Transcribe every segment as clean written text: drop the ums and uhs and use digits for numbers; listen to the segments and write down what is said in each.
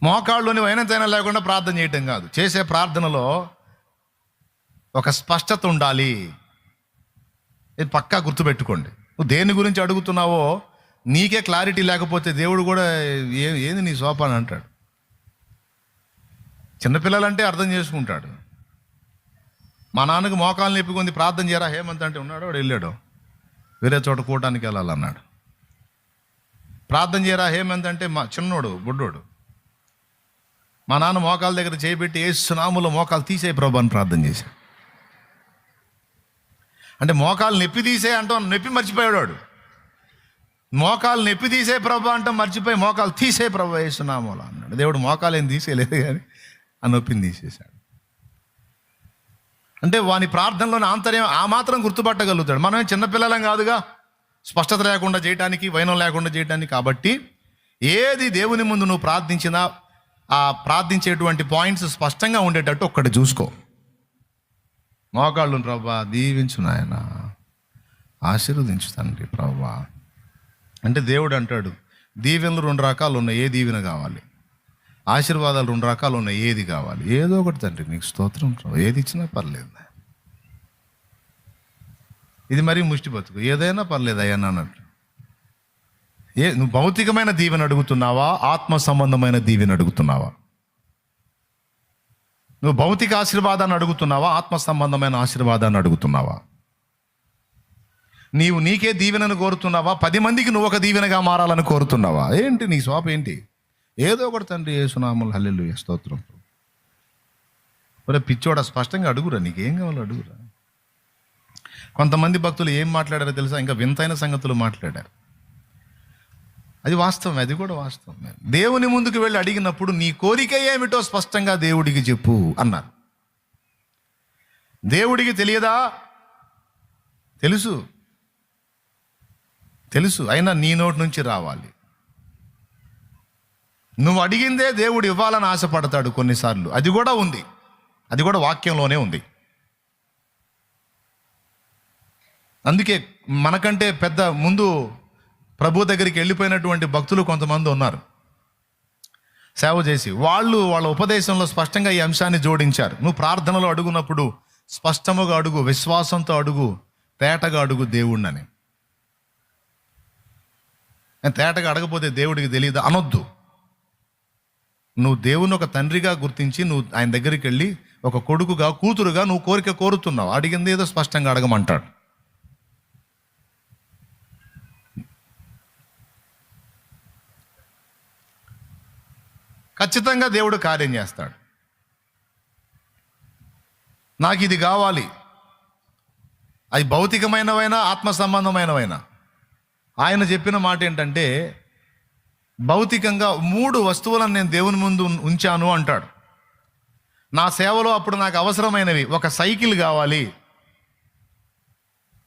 మోకాళ్ళుని వైనంతైనా లేకుండా ప్రార్థన చేయటం కాదు. చేసే ప్రార్థనలో ఒక స్పష్టత ఉండాలి. ఇది పక్కా గుర్తుపెట్టుకోండి. నువ్వు దేని గురించి అడుగుతున్నావో నీకే క్లారిటీ లేకపోతే దేవుడు కూడా ఏంది నీ సోపాన్ అంటాడు. చిన్నపిల్లలంటే అర్థం చేసుకుంటాడు. మా నాన్నకు మోకాలు నొప్పి కొంది ప్రార్థన చేయరా హేమంత్ అంటే ఉన్నాడు, వాడు వెళ్ళాడు వేరే చోట కూటానికి వెళ్ళాలన్నాడు. ప్రార్థన చేయరా హేమంత్ అంటే మా చిన్నోడు బుడ్డోడు, మా నాన్న మోకాల దగ్గర చేయబెట్టి యేసు నామములో మోకాలు తీసే ప్రభు అని ప్రార్థన చేశాడు. అంటే మోకాలు నొప్పి తీసే అంటాం, నొప్పి మర్చిపోయాడు వాడు. మోకాలు నొప్పి తీసే ప్రభు అంటాం మర్చిపోయి మోకాలు తీసే ప్రభు యేసు నామములో అన్నాడు. దేవుడు మోకాలు ఏం తీసేయలేదు కానీ ఆ నొప్పిని తీసేశాడు. అంటే వాని ప్రార్థనలోని ఆంతర్యం ఆ మాత్రం గుర్తుపట్టగలుగుతాడు. మనమే చిన్నపిల్లలం కాదుగా స్పష్టత లేకుండా చేయడానికి, వైనం లేకుండా చేయడానికి. కాబట్టి ఏది దేవుని ముందు నువ్వు ప్రార్థించినా ఆ ప్రార్థించేటువంటి పాయింట్స్ స్పష్టంగా ఉండేటట్టు ఒక్కటి చూసుకో. మోకాళ్ళు ప్రభా దీవించు నాయన, ఆశీర్వదించు తండ్రి ప్రభా అంటే దేవుడు అంటాడు దీవెనలు 2 రకాలు ఉన్నాయి, ఏ దీవెన కావాలి? ఆశీర్వాదాలు 2 రకాలు ఉన్నాయి, ఏది కావాలి? ఏదో ఒకటి తండ్రి నీకు స్తోత్రం, ఏది ఇచ్చినా పర్లేదు, ఇది మరీ ముష్టి బతుకు, ఏదైనా పర్లేదు అయ్యా అన్నట్టు. నువ్వు భౌతికమైన దీవెన అడుగుతున్నావా, ఆత్మ సంబంధమైన దీవెన అడుగుతున్నావా? నువ్వు భౌతిక ఆశీర్వాదాన్ని అడుగుతున్నావా, ఆత్మ సంబంధమైన ఆశీర్వాదాన్ని అడుగుతున్నావా? నీవు నీకే దీవెనను కోరుతున్నావా, 10 మందికి నువ్వు ఒక దీవెనగా మారాలని కోరుతున్నావా? ఏంటి నీ స్వాప ఏంటి? ఏదో ఒకటి తండ్రి యేసు నామములో హల్లెలూయా స్తోత్రం. ఒరే పిచ్చోడా, స్పష్టంగా అడుగురా, నీకేం కావాలో అడుగురా. కొంతమంది భక్తులు ఏం మాట్లాడారో తెలుసా? ఇంకా వింతైన సంగతులు మాట్లాడారు. అది వాస్తవమే, అది కూడా వాస్తవమే. దేవుని ముందుకు వెళ్ళి అడిగినప్పుడు నీ కోరిక ఏమిటో స్పష్టంగా దేవుడికి చెప్పు అన్నారు. దేవుడికి తెలియదా? తెలుసు, అయినా నీ నోటి నుంచి రావాలి. నువ్వు అడిగిందే దేవుడు ఇవ్వాలని ఆశపడతాడు కొన్నిసార్లు. అది కూడా ఉంది, అది కూడా వాక్యంలోనే ఉంది. అందుకే మనకంటే పెద్ద ముందు ప్రభు దగ్గరికి వెళ్ళిపోయినటువంటి భక్తులు కొంతమంది ఉన్నారు సేవ చేసి. వాళ్ళ ఉపదేశంలో స్పష్టంగా ఈ అంశాన్ని జోడించారు. నువ్వు ప్రార్థనలో అడుగునప్పుడు స్పష్టముగా అడుగు, విశ్వాసంతో అడుగు, తేటగా అడుగు దేవుణ్ణని. తేటగా అడగపోతే దేవుడికి తెలియదు అనొద్దు. నువ్వు దేవుని ఒక తండ్రిగా గుర్తించి నువ్వు ఆయన దగ్గరికి వెళ్ళి ఒక కొడుకుగా, కూతురుగా నువ్వు కోరిక కోరుతున్నావు. అడిగింది ఏదో స్పష్టంగా అడగమంటాడు. ఖచ్చితంగా దేవుడు కార్యం చేస్తాడు. నాకు ఇది కావాలి, అది భౌతికమైనవైనా ఆత్మ సంబంధమైనవైనా. ఆయన చెప్పిన మాట ఏంటంటే భౌతికంగా 3 వస్తువులను నేను దేవుని ముందు ఉంచాను అంటాడు. నా సేవలో అప్పుడు నాకు అవసరమైనవి, ఒక సైకిల్ కావాలి,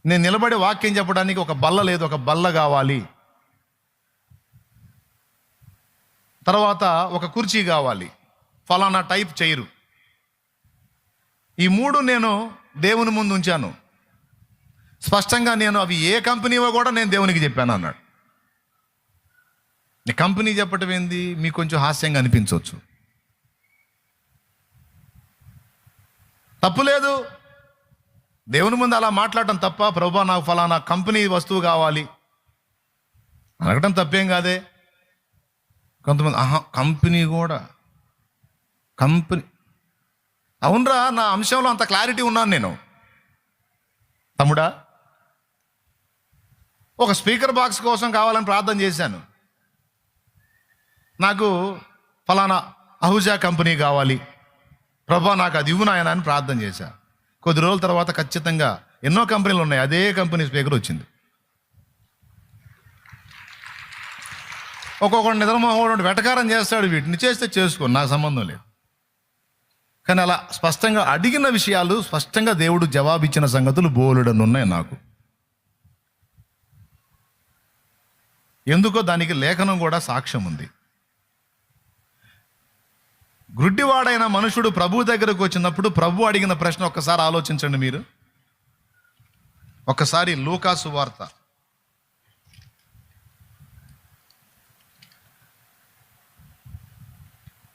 నేను నిలబడి వాక్యం చెప్పడానికి ఒక బల్ల లేదు, ఒక బల్ల కావాలి. తర్వాత ఒక కుర్చీ కావాలి, ఫలానా టైప్ చైరు. ఈ 3 నేను దేవుని ముందు ఉంచాను. స్పష్టంగా నేను అవి ఏ కంపెనీవో కూడా నేను దేవునికి చెప్పాను అన్నాడు. కంపెనీ చెప్పటం ఏంది మీకు కొంచెం హాస్యంగా అనిపించవచ్చు, తప్పులేదు. దేవుని ముందు అలా మాట్లాడటం తప్ప? ప్రభువా నాకు ఫలానా కంపెనీ వస్తువు కావాలి అనగటం తప్పేం కాదే. కొంతమంది కంపెనీ కూడా, కంపెనీ అవునరా, నా అంశంలో అంత క్లారిటీ ఉన్నాను నేను. తమ్ముడా, ఒక స్పీకర్ బాక్స్ కోసం కావాలని ప్రార్థన చేశాను. నాకు ఫలానా అహూజా కంపెనీ కావాలి, ప్రభా నాకు అది ఇవ్వు నాయనా అని ప్రార్థన చేశా. కొద్ది రోజుల తర్వాత ఖచ్చితంగా ఎన్నో కంపెనీలు ఉన్నాయి, అదే కంపెనీ స్పీకర్ వచ్చింది. ఒక్కొక్కడు నిద్రమోహం వెటకారం చేస్తాడు, వీటిని చేస్తే చేసుకో, నాకు సంబంధం లేదు. కానీ అలా స్పష్టంగా అడిగిన విషయాలు స్పష్టంగా దేవుడు జవాబిచ్చిన సంగతులు బోలెడన్ని ఉన్నాయి నాకు. ఎందుకో దానికి లేఖనం కూడా సాక్ష్యం ఉంది. గ్రుడ్డివాడైన మనుషుడు ప్రభు దగ్గరకు వచ్చినప్పుడు ప్రభు అడిగిన ప్రశ్న ఒక్కసారి ఆలోచించండి మీరు. ఒక్కసారి లూకాసు వార్త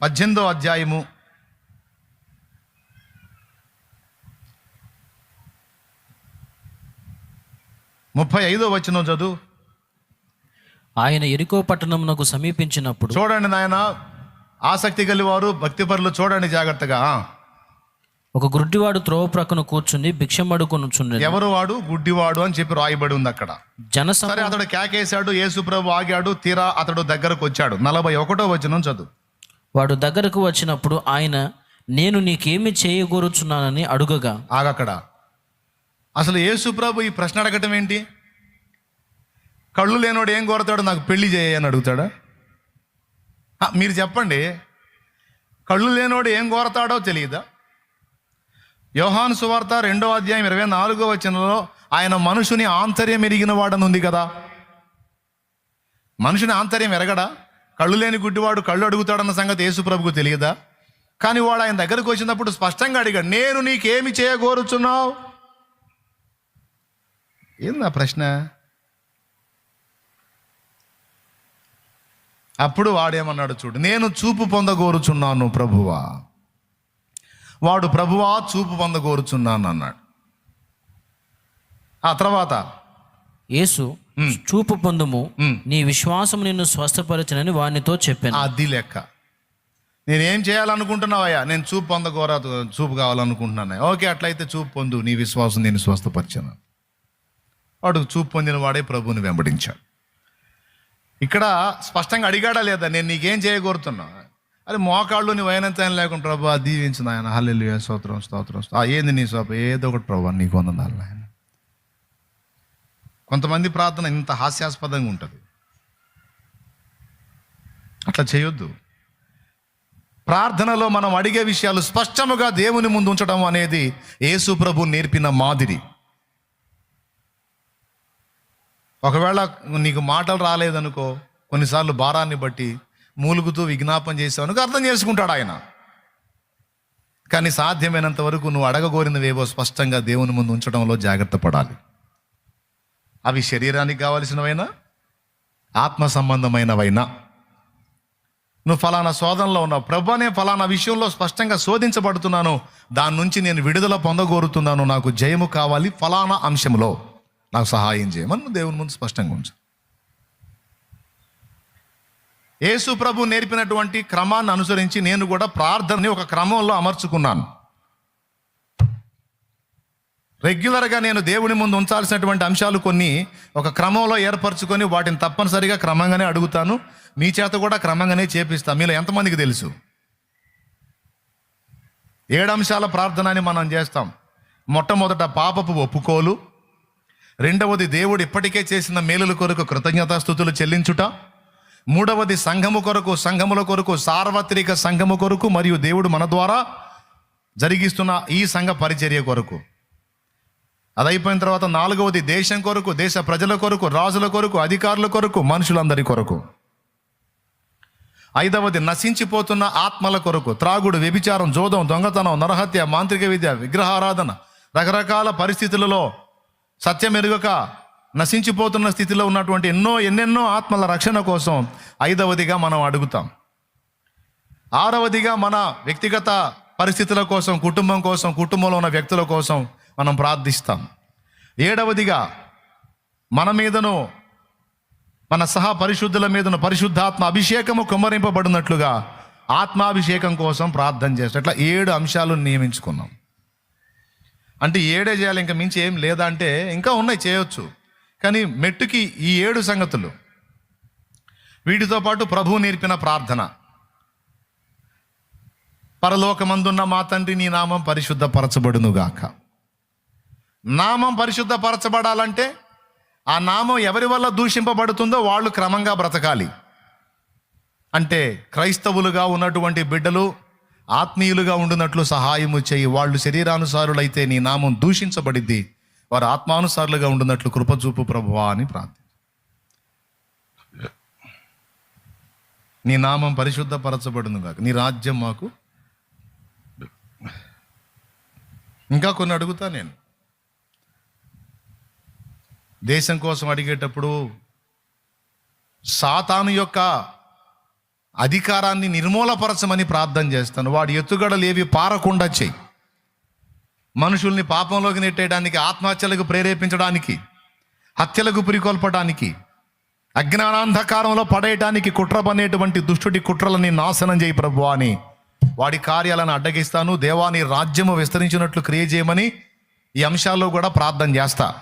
18వ అధ్యాయము 35వ వచనం చదువు. ఆయన యెరికో పట్టణమునకు సమీపించినప్పుడు, చూడండి నాయన, ఆసక్తి కలివారు భక్తిపరులు చూడండి జాగ్రత్తగా. ఒక గుడ్డివాడు త్రోవ ప్రక్కన కూర్చుని భిక్షమడుకొనుచుండెను. ఎవరు వాడు? గుడ్డివాడు అని చెప్పి రాయబడి ఉంది అక్కడ. సరే, అతడు కేకేశాడు, యేసు ప్రభు ఆగాడు. తీరా అతడు దగ్గరకు వచ్చాడు. 41వ వచనం చదువు. వాడు దగ్గరకు వచ్చినప్పుడు ఆయన, నేను నీకేమి చేయగోరుచున్నానని అడుగగా. ఆగక్కడ. అసలు యేసు ప్రభు ఈ ప్రశ్న అడగటం ఏంటి? కళ్ళు లేనోడు ఏం కోరతాడు? నాకు పెళ్లి చేయని అడుగుతాడా? మీరు చెప్పండి. కళ్ళు లేనోడు ఏం కోరతాడో తెలియదా? యోహాను సువార్త 2వ అధ్యాయం 24వ వచనంలో ఆయన మనుషుని ఆంతర్యం ఎరిగిన వాడని ఉంది కదా. మనుషుని ఆంతర్యం ఎరగడా? కళ్ళు లేని గుడ్డివాడు కళ్ళు అడుగుతాడన్న సంగతి యేసు ప్రభుకు తెలియదా? కానీ వాడు ఆయన దగ్గరకు వచ్చినప్పుడు స్పష్టంగా అడిగాడు, నేను నీకేమి చేయగోరుచున్నావు? ఏంది ఆ ప్రశ్న? అప్పుడు వాడేమన్నాడు చూడు, నేను చూపు పొందగోరుచున్నాను ప్రభువా. వాడు ప్రభువా చూపు పొందగోరుచున్నాను అన్నాడు. ఆ తర్వాత యేసు, చూపు పొందుము, నీ విశ్వాసం నిన్ను స్వస్థపరచునని వానితో చెప్పాను. అది లెక్క. నేనేం చేయాలనుకుంటున్నావయ్యా? నేను చూపు కావాలనుకుంటున్నాను. ఓకే, అట్లయితే చూపు పొందు, నీ విశ్వాసం నేను స్వస్థపరిచాను. వాడు చూపు పొందిన వాడే ప్రభువుని వెంబడించాడు. ఇక్కడ స్పష్టంగా అడిగాడా లేదా, నేను నీకేం చేయగోరుతున్నా? అరే మోకాళ్ళు నీ వైనంత లేకుండా ప్రభు దీవించు నాయన, హల్లెలూయా, స్తోత్రం స్తోత్రం. ఏంది నీ స్వప్న? ఏదో ఒకటి ప్రభు నీకు వందనాలు నాయన. కొంతమంది ప్రార్థన ఇంత హాస్యాస్పదంగా ఉంటుంది. అట్లా చేయొద్దు. ప్రార్థనలో మనం అడిగే విషయాలు స్పష్టముగా దేవుని ముందు ఉంచడం అనేది యేసు ప్రభు నేర్పిన మాదిరి. ఒకవేళ నీకు మాటలు రాలేదనుకో, కొన్నిసార్లు భారాన్ని బట్టి మూలుగుతూ విజ్ఞాపన చేసావనుకో అర్థం చేసుకుంటాడు ఆయన. కానీ సాధ్యమైనంత వరకు నువ్వు అడగగోరినవేవో స్పష్టంగా దేవుని ముందు ఉంచడంలో జాగ్రత్త పడాలి. అవి శరీరానికి కావలసినవైనా ఆత్మ సంబంధమైనవైనా. నువ్వు ఫలానా శోధనలో ఉన్నావు, ప్రభు అనే ఫలానా విషయంలో స్పష్టంగా శోధించబడుతున్నాను, దాని నుంచి నేను విడుదల పొందగోరుతున్నాను, నాకు జయము కావాలి, ఫలానా అంశంలో నాకు సహాయం చేయమని నువ్వు దేవుని ముందు స్పష్టంగా ఉంచు. యేసు ప్రభు నేర్పినటువంటి క్రమాన్ని అనుసరించి నేను కూడా ప్రార్థనని ఒక క్రమంలో అమర్చుకున్నాను. రెగ్యులర్గా నేను దేవుని ముందు ఉంచాల్సినటువంటి అంశాలు కొన్ని ఒక క్రమంలో ఏర్పరచుకొని వాటిని తప్పనిసరిగా క్రమంగానే అడుగుతాను. మీ చేత కూడా క్రమంగానే చేపిస్తాను. మీలో ఎంతమందికి తెలుసు? 7 అంశాల ప్రార్థన అని మనం చేస్తాం. మొట్టమొదట పాపపు ఒప్పుకోలు, రెండవది దేవుడు ఇప్పటికే చేసిన మేలుల కొరకు కృతజ్ఞతాస్తుతులు చెల్లించుట, మూడవది సంఘము కొరకు, సంఘముల కొరకు, సార్వత్రిక సంఘము కొరకు మరియు దేవుడు మన ద్వారా జరిగిస్తున్న ఈ సంఘ పరిచర్య కొరకు. అది అయిపోయిన తర్వాత 4వది దేశం కొరకు, దేశ ప్రజల కొరకు, రాజుల కొరకు, అధికారుల కొరకు, మనుషులందరి కొరకు. 5వది నశించిపోతున్న ఆత్మల కొరకు, త్రాగుడు, వ్యభిచారం, జోదం, దొంగతనం, నరహత్య, మాంత్రిక విద్య, విగ్రహారాధన, రకరకాల పరిస్థితులలో సత్యం ఎరుగక నశించిపోతున్న స్థితిలో ఉన్నటువంటి ఎన్నెన్నో ఆత్మల రక్షణ కోసం 5వదిగా మనం అడుగుతాం. 6వదిగా మన వ్యక్తిగత పరిస్థితుల కోసం, కుటుంబం కోసం, కుటుంబంలో ఉన్న వ్యక్తుల కోసం మనం ప్రార్థిస్తాం. 7వదిగా మన మీదను, మన సహా పరిశుద్ధుల మీదను పరిశుద్ధాత్మ అభిషేకము కుమ్మరింపబడినట్లుగా ఆత్మాభిషేకం కోసం ప్రార్థన చేస్తాం. ఇట్లా 7 అంశాలు నియమించుకున్నాం. అంటే 7 చేయాలి, ఇంకా మించి ఏం లేదా అంటే ఇంకా ఉన్నాయి, చేయొచ్చు. కానీ మెట్టుకి ఈ 7 సంగతులు. వీటితో పాటు ప్రభువు నేర్పిన ప్రార్థన, పరలోకమందున్న మా తండ్రి నీ నామం పరిశుద్ధపరచబడునుగాక. నామం పరిశుద్ధపరచబడాలంటే ఆ నామం ఎవరి వల్ల దూషింపబడుతుందో వాళ్ళు క్రమంగా బ్రతకాలి. అంటే క్రైస్తవులుగా ఉన్నటువంటి బిడ్డలు ఆత్మీయులుగా ఉండునట్లు సహాయము చేయి. వాళ్ళు శరీరానుసారులైతే నీ నామం దూషించబడిద్ది, వారు ఆత్మానుసారులుగా ఉండునట్లు కృపచూపు ప్రభువా అని ప్రార్థన. నీ నామం పరిశుద్ధపరచబడును కాక, నీ రాజ్యం మాకు. ఇంకా కొన్ని అడుగుతా నేను. దేశం కోసం అడిగేటప్పుడు సాతాను యొక్క అధికారాన్ని నిర్మూలపరచమని ప్రార్థన చేస్తాను. వాడి ఎత్తుగడలు ఏవి పారకుండా చెయ్యి. మనుషుల్ని పాపంలోకి నెట్టేయడానికి, ఆత్మహత్యలకు ప్రేరేపించడానికి, హత్యలకు పురికొల్పడానికి, అజ్ఞానాంధకారంలో పడేయటానికి కుట్ర పనేటువంటి దుష్టుడి కుట్రలని నాశనం చేయి ప్రభువా అని వాడి కార్యాలను అడ్డగిస్తాను. దేవాని రాజ్యము విస్తరించినట్లు క్రియ చేయమని ఈ అంశాల్లో కూడా ప్రార్థన చేస్తా.